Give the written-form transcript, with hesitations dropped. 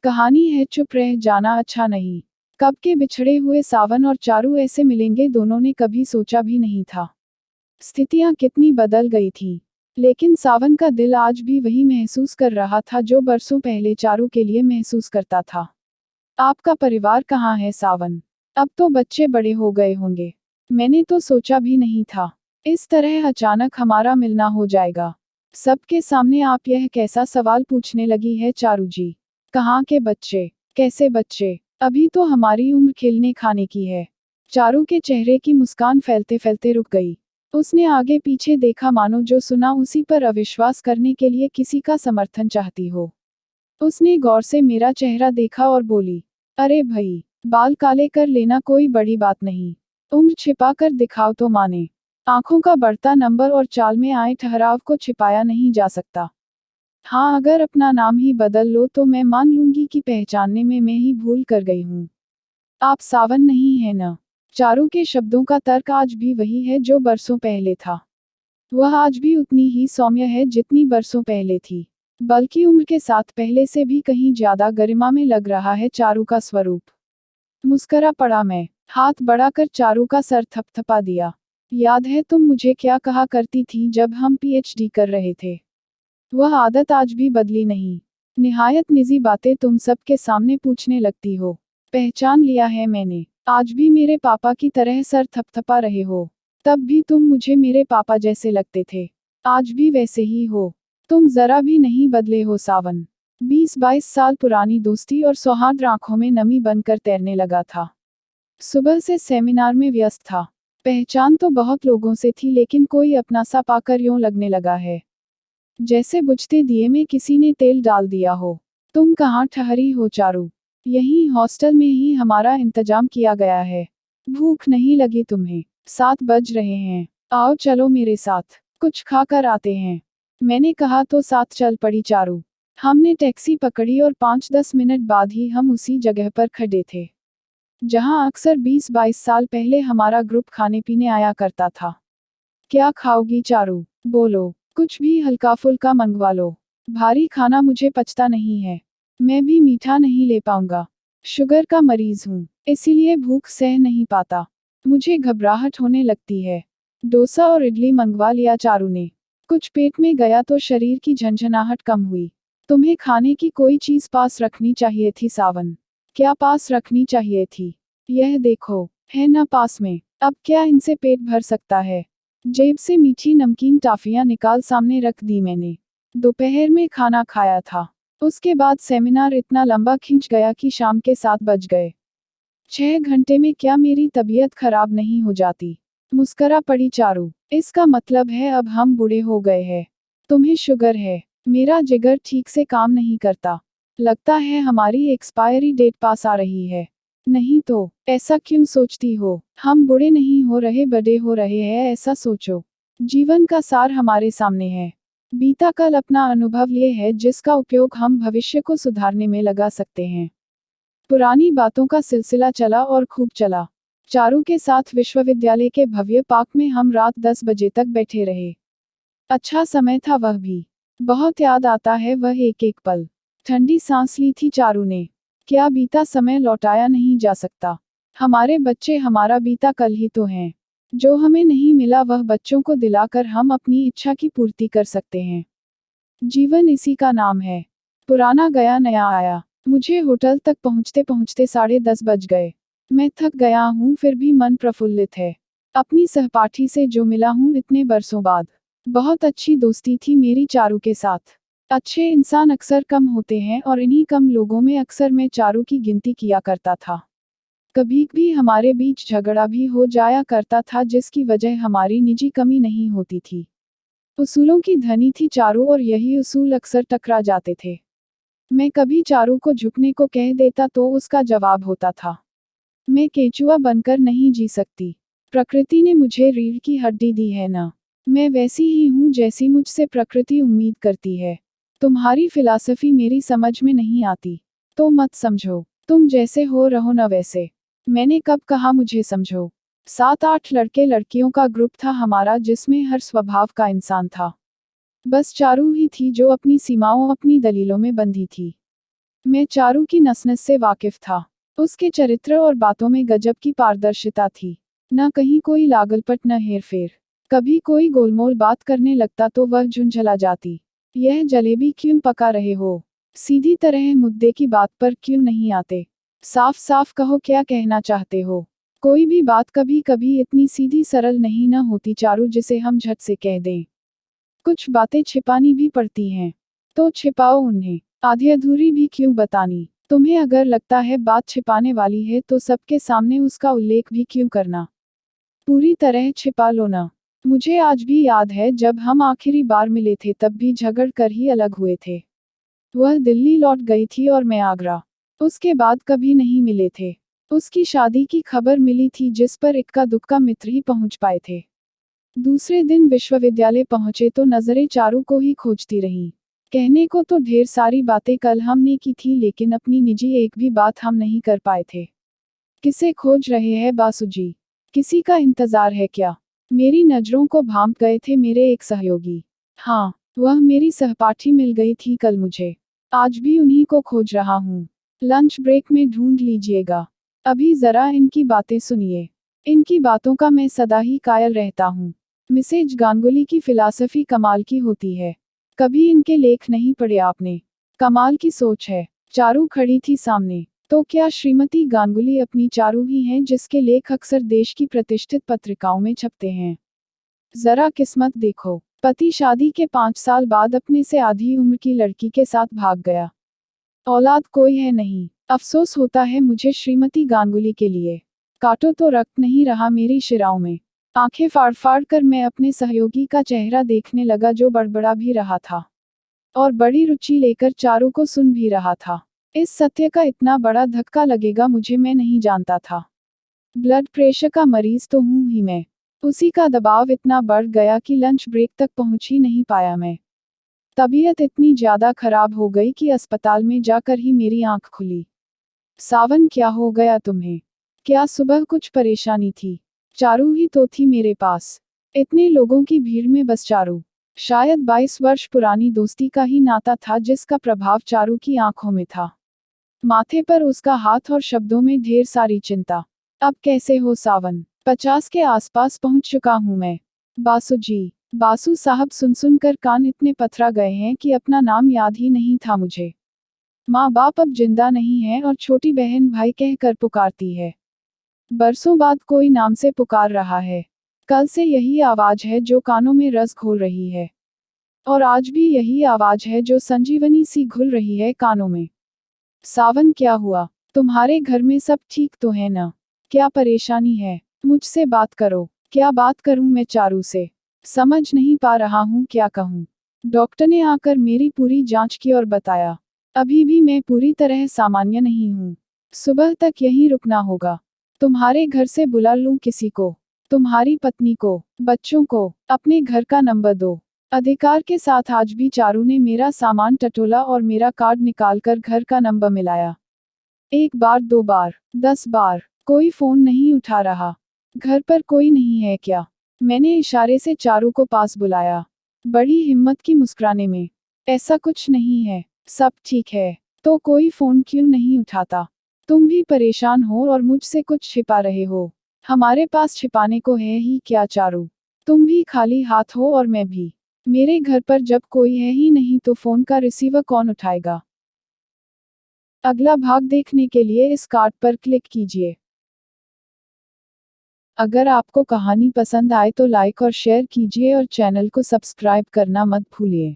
कहानी है चुप रह जाना अच्छा नहीं। कब के बिछड़े हुए सावन और चारू ऐसे मिलेंगे, दोनों ने कभी सोचा भी नहीं था। स्थितियां कितनी बदल गई थी, लेकिन सावन का दिल आज भी वही महसूस कर रहा था जो बरसों पहले चारू के लिए महसूस करता था। आपका परिवार कहाँ है सावन? अब तो बच्चे बड़े हो गए होंगे। मैंने तो सोचा भी नहीं था इस तरह अचानक हमारा मिलना हो जाएगा। सबके सामने आप यह कैसा सवाल पूछने लगी है चारू जी? कहाँ के बच्चे? कैसे बच्चे? अभी तो हमारी उम्र खेलने खाने की है। चारू के चेहरे की मुस्कान फैलते फैलते रुक गई। उसने आगे पीछे देखा, मानो जो सुना उसी पर अविश्वास करने के लिए किसी का समर्थन चाहती हो। उसने गौर से मेरा चेहरा देखा और बोली, अरे भई, बाल काले कर लेना कोई बड़ी बात नहीं। उम्र छिपा कर दिखाओ तो माने। आंखों का बढ़ता नंबर और चाल में आए ठहराव को छिपाया नहीं जा सकता। हाँ, अगर अपना नाम ही बदल लो तो मैं मान लूंगी कि पहचानने में मैं ही भूल कर गई हूँ। आप सावन नहीं है न? चारू के शब्दों का तर्क आज भी वही है जो बरसों पहले था। वह आज भी उतनी ही सौम्य है जितनी बरसों पहले थी, बल्कि उम्र के साथ पहले से भी कहीं ज्यादा गरिमा में लग रहा है चारू का स्वरूप। मुस्करा पड़ा मैं, हाथ बढ़ाकर चारू का सर थपथपा दिया। याद है तुम मुझे क्या कहा करती थी जब हम पीएचडी कर रहे थे? वह आदत आज भी बदली नहीं। निहायत निजी बातें तुम सबके सामने पूछने लगती हो। पहचान लिया है मैंने। आज भी मेरे पापा की तरह सर थपथपा रहे हो। तब भी तुम मुझे मेरे पापा जैसे लगते थे। आज भी वैसे ही हो। तुम जरा भी नहीं बदले हो सावन। 20-22 साल पुरानी दोस्ती और सौहार्द आंखों में नमी बनकर तैरने लगा था। सुबह से सेमिनार में व्यस्त था। पहचान तो बहुत लोगों से थी, लेकिन कोई अपना सा पाकर यूं लगने लगा है जैसे बुझते दिए में किसी ने तेल डाल दिया हो। तुम कहाँ ठहरी हो चारू? यहीं हॉस्टल में ही हमारा इंतजाम किया गया है। भूख नहीं लगी तुम्हें? 7 बज रहे हैं। आओ चलो मेरे साथ, कुछ खा कर आते हैं। मैंने कहा तो साथ चल पड़ी चारू। हमने टैक्सी पकड़ी और 5-10 मिनट बाद ही हम उसी जगह पर खड़े थे जहां अक्सर 20-22 साल पहले हमारा ग्रुप खाने पीने आया करता था। क्या खाओगी चारू? बोलो, कुछ भी हल्का फुल्का मंगवा लो। भारी खाना मुझे पचता नहीं है। मैं भी मीठा नहीं ले पाऊंगा। शुगर का मरीज हूँ, इसीलिए भूख सह नहीं पाता। मुझे घबराहट होने लगती है। डोसा और इडली मंगवा लिया चारू ने। कुछ पेट में गया तो शरीर की झंझनाहट कम हुई। तुम्हें खाने की कोई चीज पास रखनी चाहिए थी सावन। क्या पास रखनी चाहिए थी? यह देखो, है ना पास में। अब क्या इनसे पेट भर सकता है? जेब से मीठी नमकीन टॉफियां निकाल सामने रख दी मैंने। दोपहर में खाना खाया था। उसके बाद सेमिनार इतना लंबा खिंच गया कि शाम के 7 बज गए। 6 घंटे में क्या मेरी तबीयत खराब नहीं हो जाती? मुस्करा पड़ी चारू। इसका मतलब है अब हम बूढ़े हो गए हैं। तुम्हें शुगर है, मेरा जिगर ठीक से काम नहीं करता। लगता है हमारी एक्सपायरी डेट पास आ रही है। नहीं तो, ऐसा क्यों सोचती हो? हम बूढ़े नहीं हो रहे, बड़े हो रहे हैं, ऐसा सोचो। जीवन का सार हमारे सामने है। बीता कल अपना अनुभव लिए है जिसका उपयोग हम भविष्य को सुधारने में लगा सकते हैं। पुरानी बातों का सिलसिला चला और खूब चला। चारू के साथ विश्वविद्यालय के भव्य पार्क में हम रात 10 बजे तक बैठे रहे। अच्छा समय था वह भी। बहुत याद आता है वह एक एक पल। ठंडी सांस ली थी चारू ने। क्या बीता समय लौटाया नहीं जा सकता? हमारे बच्चे हमारा बीता कल ही तो हैं। जो हमें नहीं मिला वह बच्चों को दिलाकर हम अपनी इच्छा की पूर्ति कर सकते हैं। जीवन इसी का नाम है। पुराना गया, नया आया। मुझे होटल तक पहुंचते पहुंचते 10:30 बज गए। मैं थक गया हूं, फिर भी मन प्रफुल्लित है। अपनी सहपाठी से जो मिला हूं इतने बरसों बाद। बहुत अच्छी दोस्ती थी मेरी चारू के साथ। अच्छे इंसान अक्सर कम होते हैं और इन्हीं कम लोगों में अक्सर मैं चारू की गिनती किया करता था। कभी भी हमारे बीच झगड़ा भी हो जाया करता था जिसकी वजह हमारी निजी कमी नहीं होती थी। उसूलों की धनी थी चारू और यही उसूल अक्सर टकरा जाते थे। मैं कभी चारू को झुकने को कह देता तो उसका जवाब होता था, मैं केचुआ बनकर नहीं जी सकती। प्रकृति ने मुझे रीढ़ की हड्डी दी है ना। मैं वैसी ही हूँ जैसी मुझसे प्रकृति उम्मीद करती है। तुम्हारी फिलॉसफी मेरी समझ में नहीं आती, तो मत समझो। तुम जैसे हो रहो न वैसे। मैंने कब कहा मुझे समझो? 7-8 लड़के लड़कियों का ग्रुप था हमारा जिसमें हर स्वभाव का इंसान था। बस चारू ही थी जो अपनी सीमाओं, अपनी दलीलों में बंधी थी। मैं चारू की नस-नस से वाकिफ था। उसके चरित्र और बातों में गजब की पारदर्शिता थी। न कहीं कोई लागलपट न हेरफेर। कभी कोई गोलमोल बात करने लगता तो वह झुंझला जाती। यह जलेबी क्यों पका रहे हो? सीधी तरह मुद्दे की बात पर क्यों नहीं आते? साफ साफ कहो क्या कहना चाहते हो? कोई भी बात कभी कभी इतनी सीधी सरल नहीं न होती चारू जिसे हम झट से कह दें। कुछ बातें छिपानी भी पड़ती हैं। तो छिपाओ उन्हें। आधी अधूरी भी क्यों बतानी? तुम्हें अगर लगता है बात छिपाने वाली है तो सबके सामने उसका उल्लेख भी क्यों करना? पूरी तरह छिपा लो ना। मुझे आज भी याद है जब हम आखिरी बार मिले थे तब भी झगड़ कर ही अलग हुए थे। वह दिल्ली लौट गई थी और मैं आगरा। उसके बाद कभी नहीं मिले थे। उसकी शादी की खबर मिली थी जिस पर इक्का दुक्का मित्र ही पहुंच पाए थे। दूसरे दिन विश्वविद्यालय पहुंचे तो नजरें चारू को ही खोजती रहीं। कहने को तो ढेर सारी बातें कल हमने की थी लेकिन अपनी निजी एक भी बात हम नहीं कर पाए थे। किसे खोज रहे हैं बासुजी? किसी का इंतजार है क्या? मेरी नजरों को भांप गए थे मेरे एक सहयोगी। हाँ, वह मेरी सहपाठी मिल गई थी कल मुझे। आज भी उन्हीं को खोज रहा हूँ। लंच ब्रेक में ढूंढ लीजिएगा। अभी जरा इनकी बातें सुनिए। इनकी बातों का मैं सदा ही कायल रहता हूँ। मिसेज गांगुली की फिलॉसफी कमाल की होती है। कभी इनके लेख नहीं पढ़े आपने? कमाल की सोच है। चारू खड़ी थी सामने। तो क्या श्रीमती गांगुली अपनी चारू ही हैं जिसके लेख अक्सर देश की प्रतिष्ठित पत्रिकाओं में छपते हैं? जरा किस्मत देखो। पति शादी के 5 साल बाद अपने से आधी उम्र की लड़की के साथ भाग गया। औलाद कोई है नहीं। अफसोस होता है मुझे श्रीमती गांगुली के लिए। काटो तो रक्त नहीं रहा मेरी शिराओं में। आंखें फाड़ फाड़ कर मैं अपने सहयोगी का चेहरा देखने लगा जो बड़बड़ा भी रहा था और बड़ी रुचि लेकर चारू को सुन भी रहा था। इस सत्य का इतना बड़ा धक्का लगेगा मुझे मैं नहीं जानता था। ब्लड प्रेशर का मरीज तो हूं ही मैं। उसी का दबाव इतना बढ़ गया कि लंच ब्रेक तक पहुंच ही नहीं पाया मैं। तबीयत इतनी ज्यादा खराब हो गई कि अस्पताल में जाकर ही मेरी आंख खुली। सावन क्या हो गया तुम्हें? क्या सुबह कुछ परेशानी थी? चारू ही तो थी मेरे पास। इतने लोगों की भीड़ में बस चारू। शायद 22 वर्ष पुरानी दोस्ती का ही नाता था जिसका प्रभाव चारू की आंखों में था। माथे पर उसका हाथ और शब्दों में ढेर सारी चिंता। अब कैसे हो सावन? 50 के आसपास पहुंच चुका हूं मैं। बासु जी। बासु साहब सुन कर कान इतने पथरा गए हैं कि अपना नाम याद ही नहीं था मुझे। माँ बाप अब जिंदा नहीं है और छोटी बहन भाई कहकर पुकारती है। बरसों बाद कोई नाम से पुकार रहा है। कल से यही आवाज है जो कानों में रस घोल रही है। और आज भी यही आवाज है जो संजीवनी सी घुल रही है कानों में। सावन क्या हुआ? तुम्हारे घर में सब ठीक तो है ना? क्या परेशानी है? मुझसे बात करो। क्या बात करूं मैं चारू से? समझ नहीं पा रहा हूं क्या कहूं। डॉक्टर ने आकर मेरी पूरी जांच की और बताया अभी भी मैं पूरी तरह सामान्य नहीं हूं। सुबह तक यहीं रुकना होगा। तुम्हारे घर से बुला लूं किसी को? तुम्हारी पत्नी को? बच्चों को? अपने घर का नंबर दो। अधिकार के साथ आज भी चारू ने मेरा सामान टटोला और मेरा कार्ड निकालकर घर का नंबर मिलाया। 1 बार 2 बार 10 बार। कोई फोन नहीं उठा रहा। घर पर कोई नहीं है क्या? मैंने इशारे से चारू को पास बुलाया। बड़ी हिम्मत की मुस्कुराने में। ऐसा कुछ नहीं है। सब ठीक है। तो कोई फोन क्यों नहीं उठाता? तुम भी परेशान हो और मुझसे कुछ छिपा रहे हो। हमारे पास छिपाने को है ही क्या चारू? तुम भी खाली हाथ हो और मैं भी। मेरे घर पर जब कोई है ही नहीं तो फोन का रिसीवर कौन उठाएगा? अगला भाग देखने के लिए इस कार्ड पर क्लिक कीजिए। अगर आपको कहानी पसंद आए तो लाइक और शेयर कीजिए और चैनल को सब्सक्राइब करना मत भूलिए।